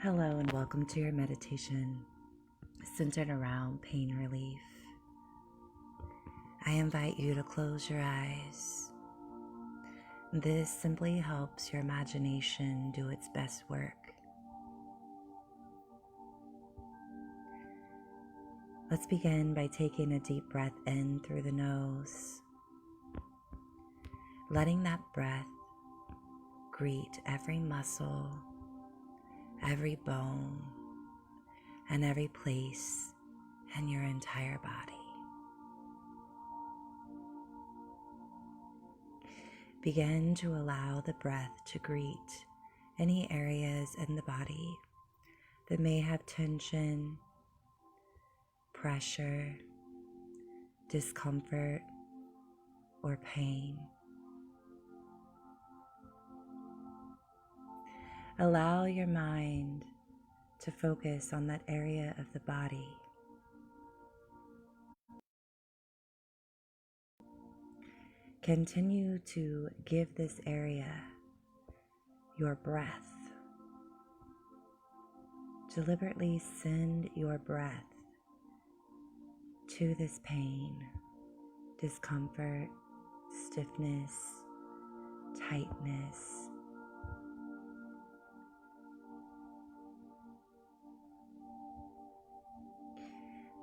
Hello and welcome to your meditation centered around pain relief. I invite you to close your eyes. This simply helps your imagination do its best work. Let's begin by taking a deep breath in through the nose, letting that breath greet every muscle, every bone, and every place in your entire body. Begin to allow the breath to greet any areas in the body that may have tension, pressure, discomfort, or pain. Allow your mind to focus on that area of the body. Continue to give this area your breath. Deliberately send your breath to this pain, discomfort, stiffness, tightness.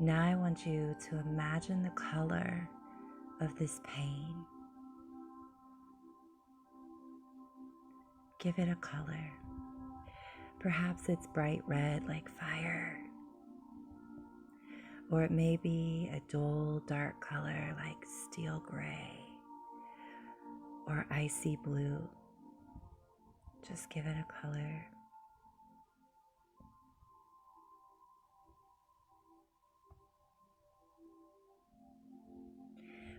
Now I want you to imagine the color of this pain. Give it a color. Perhaps it's bright red like fire, or it may be a dull dark color like steel gray or icy blue. Just give it a color.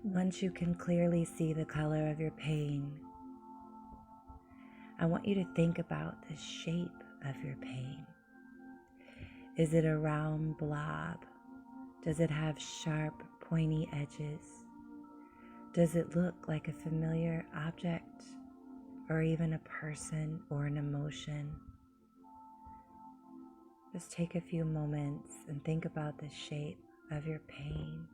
Once you can clearly see the color of your pain, I want you to think about the shape of your pain. Is it a round blob? Does it have sharp, pointy edges? Does it look like a familiar object or even a person or an emotion? Just take a few moments and think about the shape of your pain.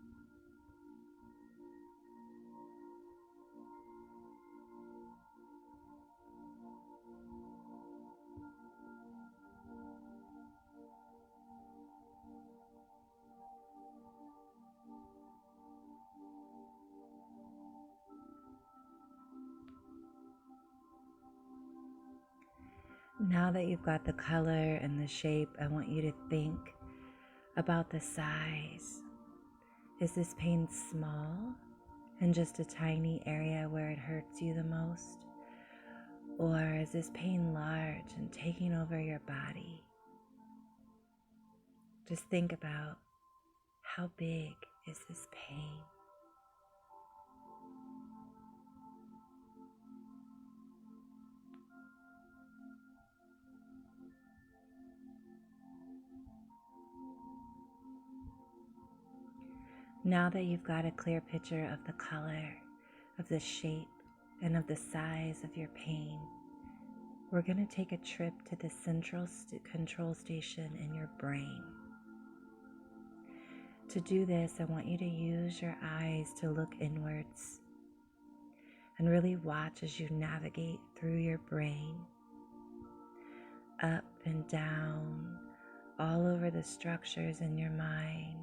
Now that you've got the color and the shape, I want you to think about the size. Is this pain small and just a tiny area where it hurts you the most? Or is this pain large and taking over your body? Just think about how big is this pain? Now that you've got a clear picture of the color, of the shape, and of the size of your pain, we're going to take a trip to the central control station in your brain. To do this, I want you to use your eyes to look inwards and really watch as you navigate through your brain, up and down, all over the structures in your mind.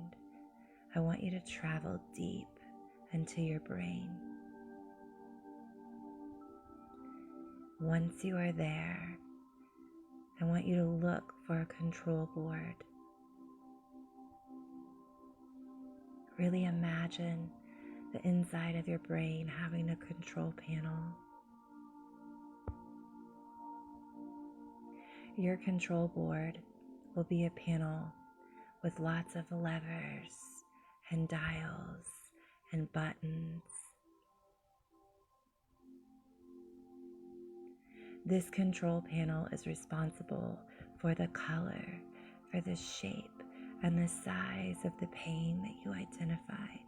I want you to travel deep into your brain. Once you are there, I want you to look for a control board. Really imagine the inside of your brain having a control panel. Your control board will be a panel with lots of levers and dials and buttons. This control panel is responsible for the color, for the shape, and the size of the pain that you identified.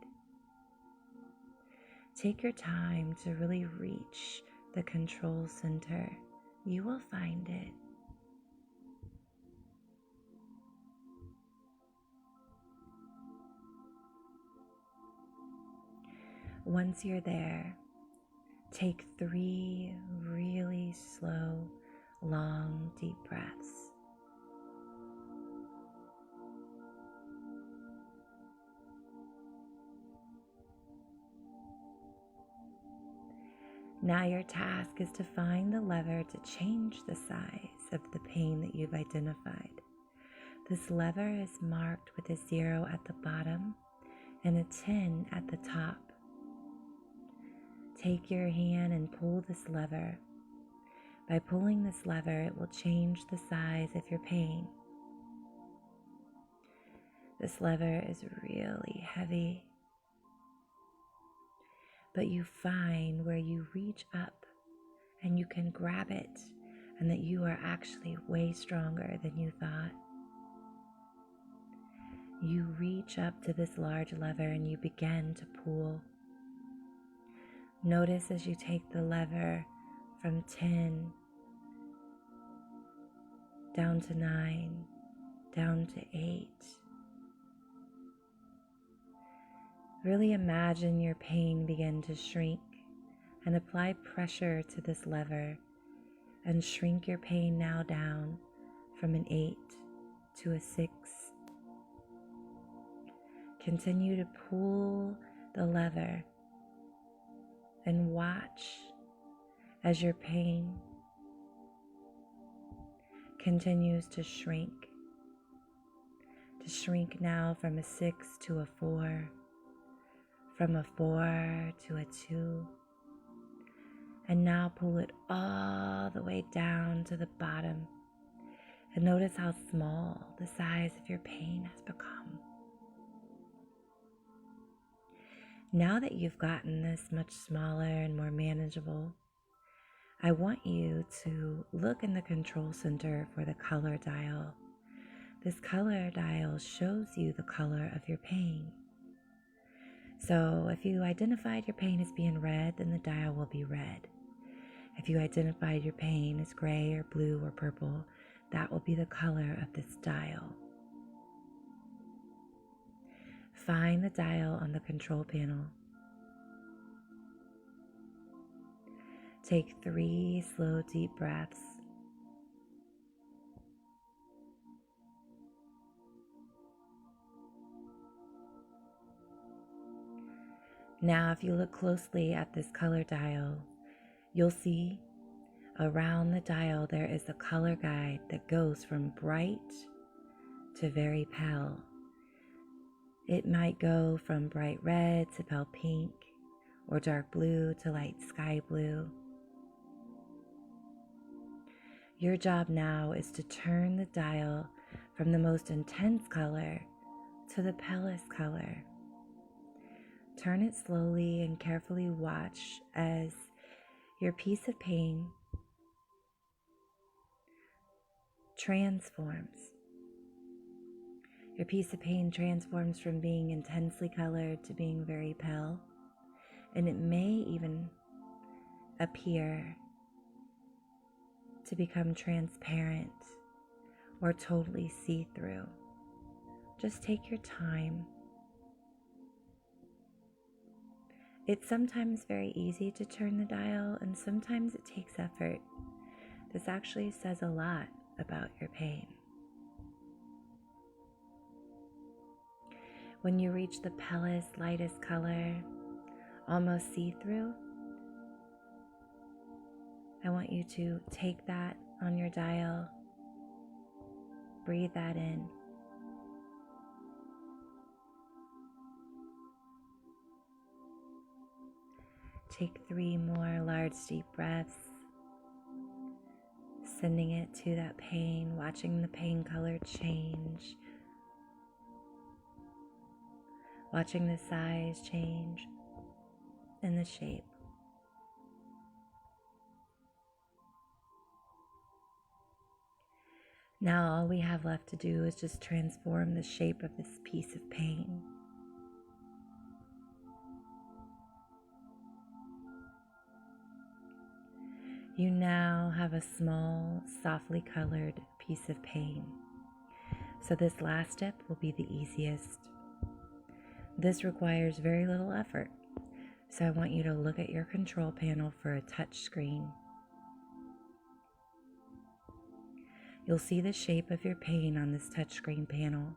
Take your time to really reach the control center. You will find it. Once you're there, take 3 really slow, long, deep breaths. Now your task is to find the lever to change the size of the pain that you've identified. This lever is marked with a 0 at the bottom and a 10 at the top. Take your hand and pull this lever. By pulling this lever, it will change the size of your pain. This lever is really heavy, but you find where you reach up and you can grab it, and that you are actually way stronger than you thought. You reach up to this large lever and you begin to pull. Notice as you take the lever from 10 down to 9, down to 8. Really imagine your pain begin to shrink and apply pressure to this lever and shrink your pain now down from an 8 to a 6. Continue to pull the lever and watch as your pain continues to shrink now from a 6 to a 4, from a 4 to a 2, and now pull it all the way down to the bottom, and notice how small the size of your pain has become. Now that you've gotten this much smaller and more manageable, I want you to look in the control center for the color dial. This color dial shows you the color of your pain. So if you identified your pain as being red, then the dial will be red. If you identified your pain as gray or blue or purple, that will be the color of this dial. Find the dial on the control panel. Take 3 slow, deep breaths. Now, if you look closely at this color dial, you'll see around the dial there is a color guide that goes from bright to very pale. It might go from bright red to pale pink, or dark blue to light sky blue. Your job now is to turn the dial from the most intense color to the palest color. Turn it slowly and carefully. Watch as your piece of pain transforms. Your piece of pain transforms from being intensely colored to being very pale, and it may even appear to become transparent or totally see-through. Just take your time. It's sometimes very easy to turn the dial, and sometimes it takes effort. This actually says a lot about your pain. When you reach the palest, lightest color, almost see-through, I want you to take that on your dial, breathe that in. Take 3 more large, deep breaths, sending it to that pain, watching the pain color change, watching the size change and the shape. Now all we have left to do is just transform the shape of this piece of pain. You now have a small, softly colored piece of pain. So this last step will be the easiest. This requires very little effort. So I want you to look at your control panel for a touch screen. You'll see the shape of your pain on this touchscreen panel.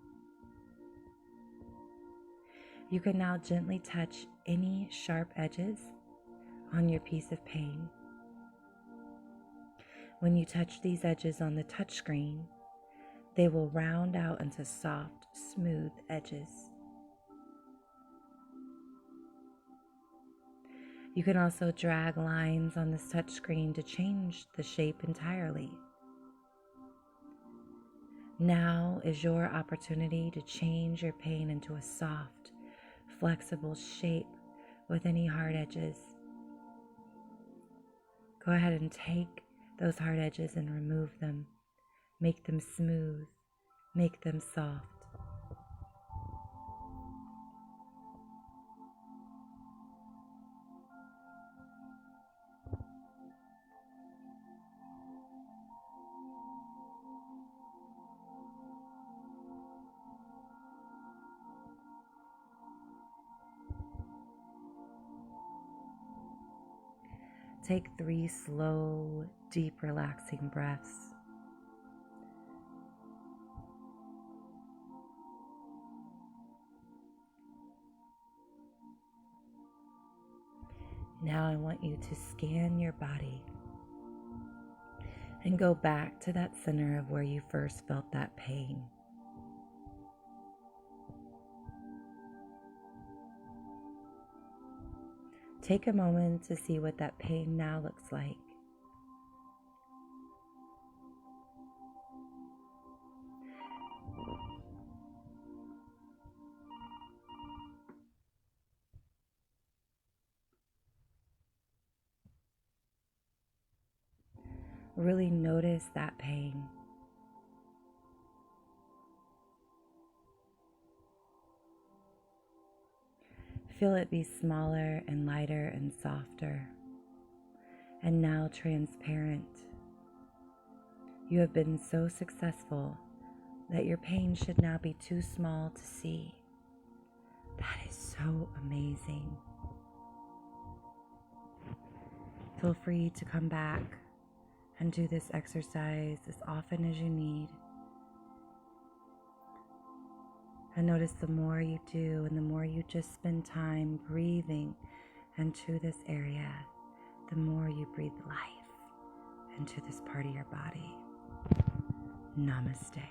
You can now gently touch any sharp edges on your piece of pain. When you touch these edges on the touchscreen, they will round out into soft, smooth edges. You can also drag lines on this touchscreen to change the shape entirely. Now is your opportunity to change your pain into a soft, flexible shape with any hard edges. Go ahead and take those hard edges and remove them. Make them smooth. Make them soft. Take 3 slow, deep, relaxing breaths. Now I want you to scan your body and go back to that center of where you first felt that pain. Take a moment to see what that pain now looks like. Really notice that pain. Feel it be smaller and lighter and softer, and now transparent. You have been so successful that your pain should now be too small to see. That is so amazing. Feel free to come back and do this exercise as often as you need. And notice the more you do and the more you just spend time breathing into this area, the more you breathe life into this part of your body. Namaste.